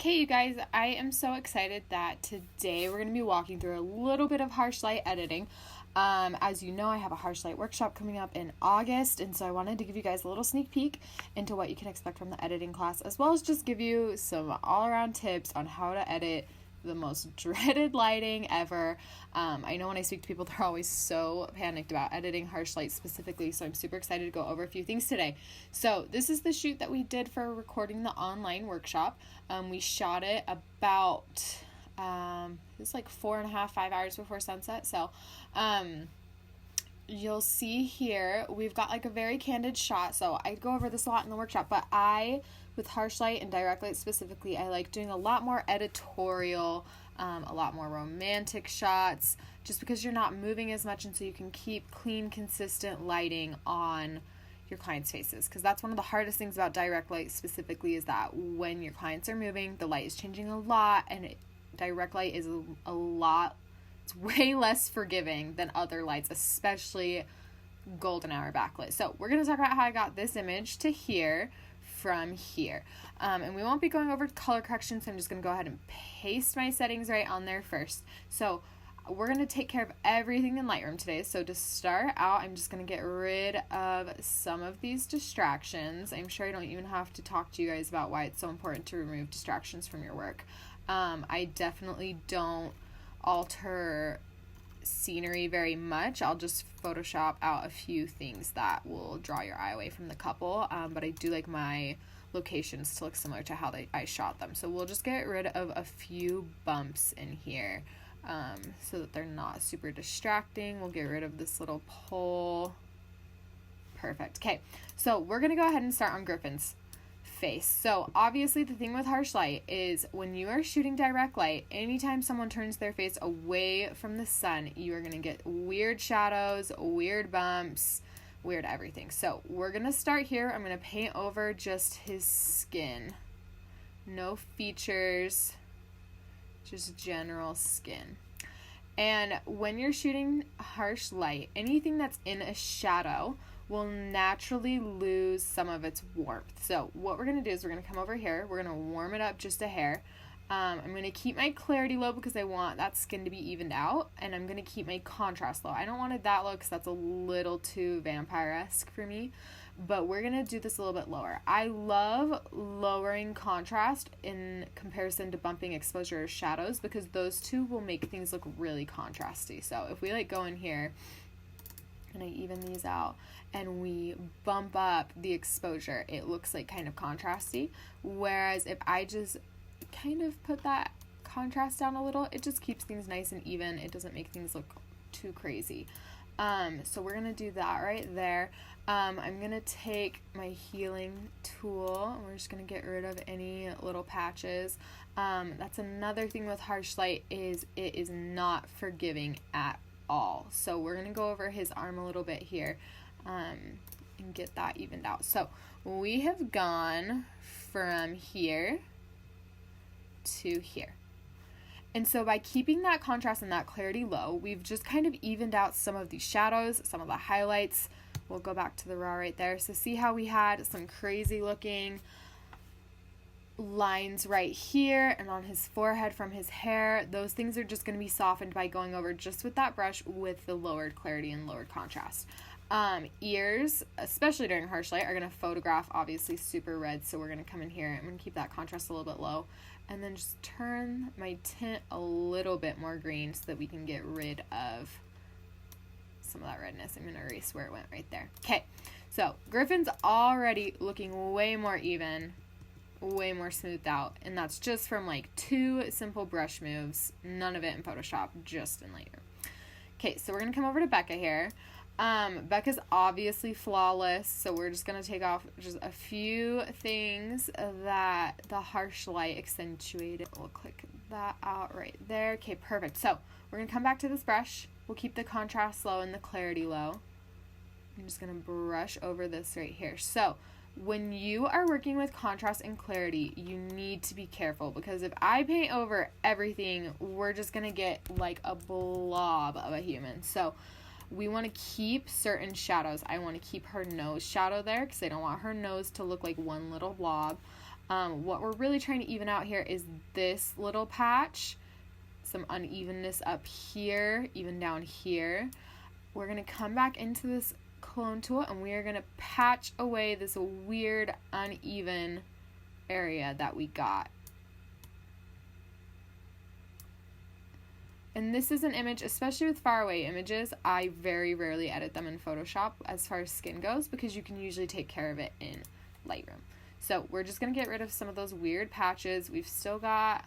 Okay, you guys, I am so excited that today we're going to be walking through a little bit of harsh light editing. As you know, I have a harsh light workshop coming up in August, and so I wanted to give you guys a little sneak peek into what you can expect from the editing class, as well as just give you some all-around tips on how to edit the most dreaded lighting ever. I know when I speak to people, they're always so panicked about editing harsh light specifically, so I'm super excited to go over a few things today. So this is the shoot that we did for recording the online workshop. We shot it about it's like 4.5, 5 hours before sunset. So you'll see here we've got like a very candid shot. So I go over this a lot in the workshop, but with harsh light and direct light specifically, I like doing a lot more editorial, a lot more romantic shots, just because you're not moving as much, and so you can keep clean, consistent lighting on your clients' faces, because that's one of the hardest things about direct light specifically, is that when your clients are moving, the light is changing a lot, and direct light is a lot, it's way less forgiving than other lights, especially golden hour backlit. So we're going to talk about how I got this image to here from here. And we won't be going over color correction, so I'm just going to go ahead and paste my settings right on there first. So we're going to take care of everything in Lightroom today. So to start out, I'm just going to get rid of some of these distractions. I'm sure I don't even have to talk to you guys about why it's so important to remove distractions from your work. I definitely don't alter scenery very much. I'll just Photoshop out a few things that will draw your eye away from the couple, but I do like my locations to look similar to how I shot them. So we'll just get rid of a few bumps in here so that they're not super distracting. We'll get rid of this little pole. Perfect. Okay, so we're gonna go ahead and start on Griffin's face. So obviously the thing with harsh light is when you are shooting direct light, anytime someone turns their face away from the sun, you are going to get weird shadows, weird bumps, weird everything. So we're going to start here. I'm going to paint over just his skin. No features, just general skin. And when you're shooting harsh light, anything that's in a shadow will naturally lose some of its warmth. So what we're going to do is we're going to come over here. We're going to warm it up just a hair. I'm going to keep my clarity low because I want that skin to be evened out. And I'm going to keep my contrast low. I don't want it that low because that's a little too vampire-esque for me. But we're going to do this a little bit lower. I love lowering contrast in comparison to bumping exposure or shadows, because those two will make things look really contrasty. So if we like go in here and I even these out and we bump up the exposure, it looks like kind of contrasty. Whereas if I just kind of put that contrast down a little, it just keeps things nice and even. It doesn't make things look too crazy. So we're going to do that right there. I'm going to take my healing tool and we're just going to get rid of any little patches. That's another thing with harsh light, is it is not forgiving at all. So we're going to go over his arm a little bit here and get that evened out. So we have gone from here to here. And so by keeping that contrast and that clarity low, we've just kind of evened out some of these shadows, some of the highlights. We'll go back to the raw right there. So see how we had some crazy looking lines right here and on his forehead from his hair. Those things are just going to be softened by going over just with that brush with the lowered clarity and lowered contrast. Ears, especially during harsh light, are going to photograph obviously super red, so we're going to come in here. I'm going to keep that contrast a little bit low and then just turn my tint a little bit more green so that we can get rid of some of that redness. I'm going to erase where it went right there. Okay, so Griffin's already looking way more even, way more smoothed out, and that's just from like 2 simple brush moves, none of it in Photoshop, just in Lightroom. Okay, so we're going to come over to Becca here. Becca's obviously flawless, so we're just going to take off just a few things that the harsh light accentuated. We'll click that out right there. Okay, perfect. So we're going to come back to this brush. We'll keep the contrast low and the clarity low. I'm just going to brush over this right here. So when you are working with contrast and clarity, you need to be careful, because if I paint over everything, we're just going to get like a blob of a human. So we want to keep certain shadows. I want to keep her nose shadow there because I don't want her nose to look like one little blob. What we're really trying to even out here is this little patch, some unevenness up here, even down here. We're going to come back into this clone tool and we are going to patch away this weird uneven area that we got. And this is an image, especially with faraway images, I very rarely edit them in Photoshop as far as skin goes because you can usually take care of it in Lightroom. So we're just going to get rid of some of those weird patches. We've still got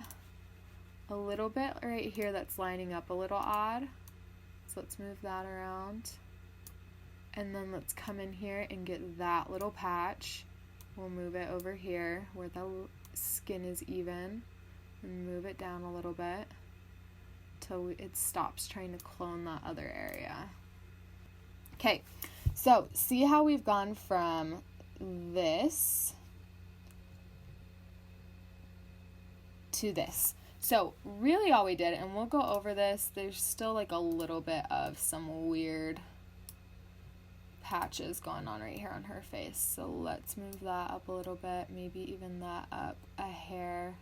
a little bit right here that's lining up a little odd. So let's move that around. And then let's come in here and get that little patch. We'll move it over here where the skin is even and move it down a little bit till it stops trying to clone that other area. Okay, so see how we've gone from this to this. So really all we did, and we'll go over this, there's still like a little bit of some weird patches going on right here on her face. So let's move that up a little bit, maybe even that up a hair.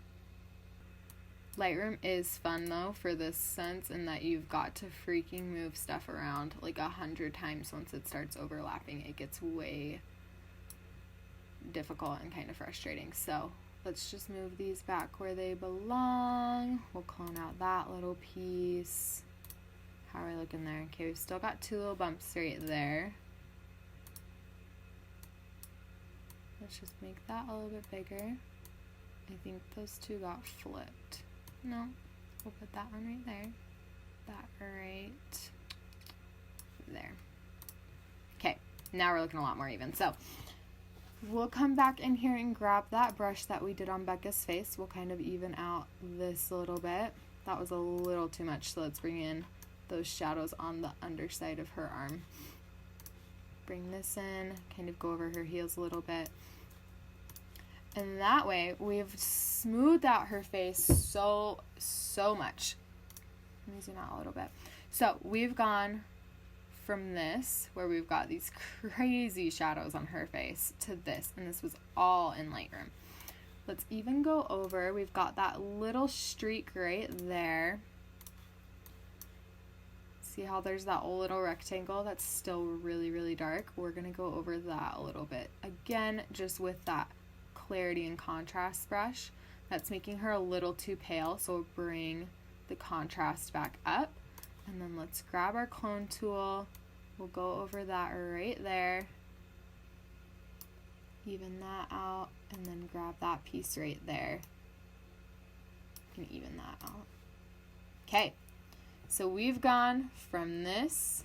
Lightroom is fun though for this sense in that you've got to freaking move stuff around like 100 times once it starts overlapping. It gets way difficult and kind of frustrating. So let's just move these back where they belong. We'll clone out that little piece. How are we looking there? Okay, we've still got two little bumps right there. Let's just make that a little bit bigger. I think those two got flipped. No, we'll put that one right there. That right there. Okay, now we're looking a lot more even. So we'll come back in here and grab that brush that we did on Becca's face. We'll kind of even out this a little bit. That was a little too much, so let's bring in those shadows on the underside of her arm. Bring this in, kind of go over her heels a little bit. And that way, we've smoothed out her face so much. Let me zoom out a little bit. So we've gone from this, where we've got these crazy shadows on her face, to this. And this was all in Lightroom. Let's even go over. We've got that little streak right there. See how there's that little rectangle that's still really, really dark? We're going to go over that a little bit. Again, just with that clarity and contrast brush. That's making her a little too pale, so we'll bring the contrast back up. And then let's grab our clone tool. We'll go over that right there. Even that out, and then grab that piece right there. And even that out. Okay, so we've gone from this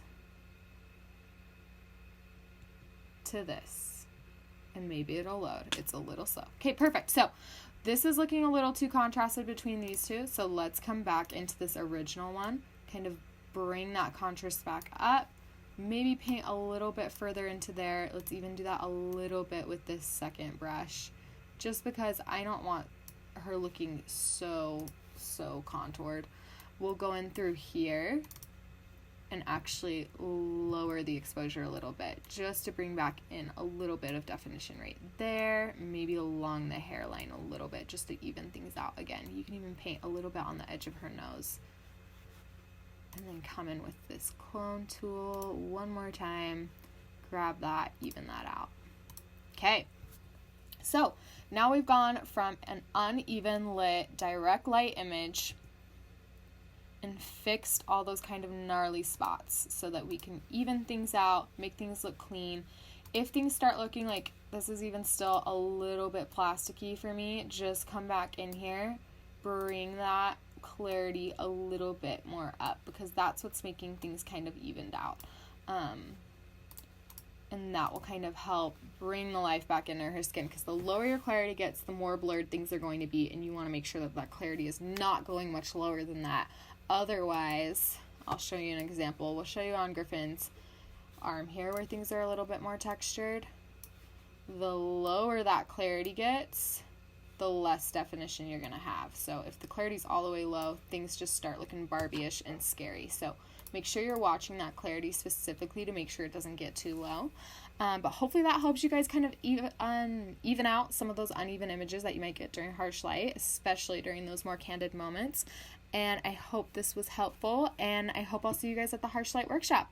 to this. And maybe it'll load. It's a little slow. Okay, perfect. So this is looking a little too contrasted between these two. So let's come back into this original one. Kind of bring that contrast back up. Maybe paint a little bit further into there. Let's even do that a little bit with this second brush. Just because I don't want her looking so contoured. We'll go in through here and actually lower the exposure a little bit just to bring back in a little bit of definition right there, maybe along the hairline a little bit just to even things out again. You can even paint a little bit on the edge of her nose. And then come in with this clone tool one more time, grab that, even that out. Okay, so now we've gone from an uneven lit direct light image and fixed all those kind of gnarly spots so that we can even things out, make things look clean. If things start looking like this is even still a little bit plasticky for me, just come back in here, bring that clarity a little bit more up because that's what's making things kind of evened out. And that will kind of help bring the life back into her skin because the lower your clarity gets, the more blurred things are going to be, and you want to make sure that that clarity is not going much lower than that. Otherwise, I'll show you an example. We'll show you on Griffin's arm here where things are a little bit more textured. The lower that clarity gets, the less definition you're going to have. So if the clarity's all the way low, things just start looking Barbie-ish and scary. So make sure you're watching that clarity specifically to make sure it doesn't get too low. But hopefully that helps you guys kind of even out some of those uneven images that you might get during harsh light, especially during those more candid moments. And I hope this was helpful, and I hope I'll see you guys at the Harsh Light Workshop.